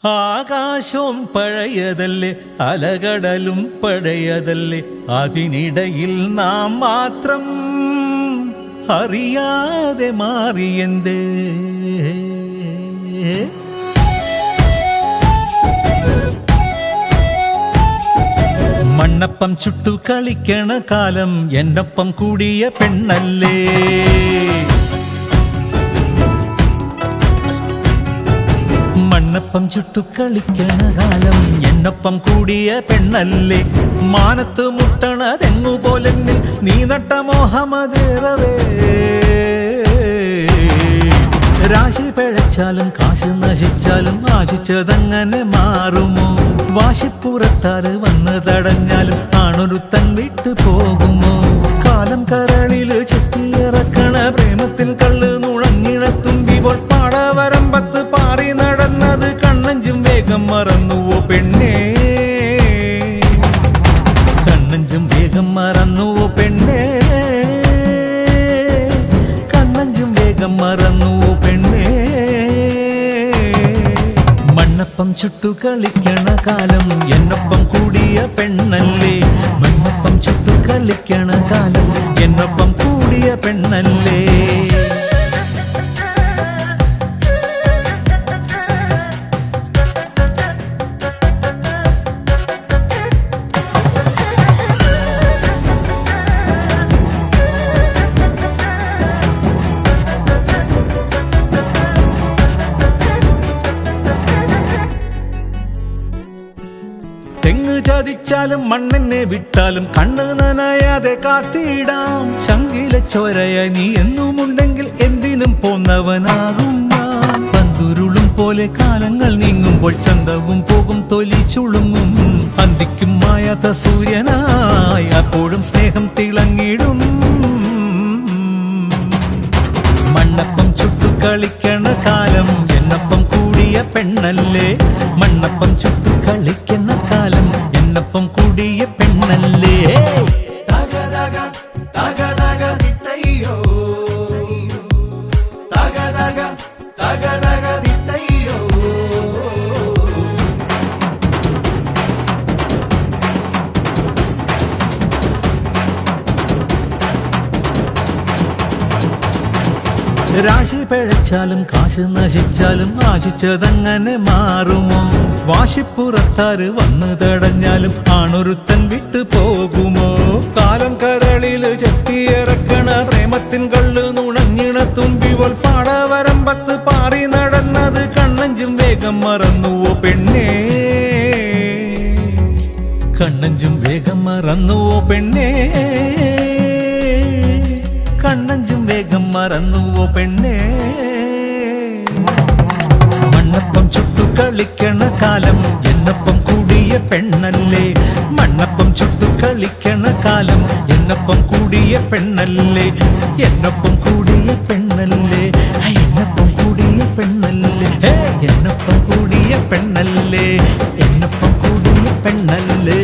ആകാശവും പഴയതല്ലേ, അലകടലും പഴയതല്ലേ, അതിനിടയിൽ നാം മാത്രം അറിയാതെ മാറിയെന്തേ. മണ്ണപ്പം ചുട്ടു കളിക്കണ കാലം എന്നൊപ്പം കൂടിയ പെണ്ണല്ലേ. മണ്ണപ്പം ചുട്ടു കളിക്കണ കാലം എന്നൊപ്പം കൂടിയ പെണ്ണല്ലേ. മാനത്ത് മുട്ടണതെങ്ങുപോലെ നീ നട്ട മോഹമതേറവേ. രാശി പിഴച്ചാലും കാശ് നശിച്ചാലും ആശിച്ചതങ്ങനെ മാറുമോ. വാശിപ്പുറത്താറ് വന്ന് തടഞ്ഞാലും ആണൊരുത്തൻ വിട്ടു പോകുമോ. കാലം കരളില് ചെത്തിയിറക്കണ പ്രേമത്തിൻ കള്ള് നുഴങ്ങിണത്തുമ്പിപ്പോൾ പാടവരമ്പത്ത് പാറി നടന്നത് കണ്ണഞ്ചും വേഗം മറന്നുവോ പെണ്ണേ. കണ്ണഞ്ചും വേഗം മറന്നുവോ പെണ്ണേ. കണ്ണഞ്ചും വേഗം മറന്നുവോ പെണ്ണേ. മണ്ണപ്പം ചുട്ടു കളിക്കണ കാലം എന്നൊപ്പം കൂടിയ പെണ്ണല്ലേ. മണ്ണപ്പം ചുട്ടു കളിക്കണ കാലം എന്നൊപ്പം കൂടിയ പെണ്ണല്ലേ. തെങ്ങ് ചതിച്ചാലും മണ്ണെന്നെ വിട്ടാലും കണ്ണ് നനയാതെ കാത്തിടാം. ശങ്കില ചോരയായി നീ എന്നുമുണ്ടെങ്കിൽ എന്തിനും പോന്നവനാകും ഞാൻ. പന്തുരുളും പോലെ കാലങ്ങൾ നീങ്ങുമ്പോൾ ചന്തവും പോകും തൊലി ചുളുങ്ങും. അന്തിക്കും മായാത്ത സൂര്യനായി അപ്പോഴും സ്നേഹം തിളങ്ങിടും. മണ്ണപ്പം ചുട്ടു കളിക്കണ കാലം എന്നൊപ്പം കൂടിയ പെണ്ണല്ലേ. മണ്ണപ്പം ചുട്ടു കളിക്കണ കാലം എന്നൊപ്പം കൂടിയ പെണ്ണല്ലേ. രാശി പിഴച്ചാലും കാശ് നശിച്ചാലും ആശിച്ചതങ്ങനെ മാറുമോ. വാശിപ്പുറത്താറ് വന്ന് തടഞ്ഞാലും ആണൊരുത്തൻ വിട്ടു പോകുമോ. കാലം കരളില് ചെത്തിയിറക്കണ പ്രേമത്തിൻ കള്ള് നുണഞ്ഞിണത്തുമ്പിപ്പോൾ പാടവരമ്പത്ത് പാറി നടന്നത് കണ്ണഞ്ചും വേഗം മറന്നുവോ പെണ്ണേ. കണ്ണഞ്ചും വേഗം മറന്നുവോ പെണ്ണേ. കണ്ണഞ്ചും വേഗം മറന്നുവോ പെണ്ണേ. മണ്ണപ്പം ചുട്ടു കളിക്കണ കാലം എന്നൊപ്പം കൂടിയ പെണ്ണല്ലേ. മണ്ണപ്പം ചുട്ടു കളിക്കണ കാലം എന്നൊപ്പം കൂടിയ പെണ്ണല്ലേ. എന്നൊപ്പം കൂടിയ പെണ്ണല്ലേ. എന്നൊപ്പം കൂടിയ പെണ്ണല്ലേ. എന്നൊപ്പം കൂടിയ പെണ്ണല്ലേ. എന്നൊപ്പം കൂടിയ പെണ്ണല്ലേ.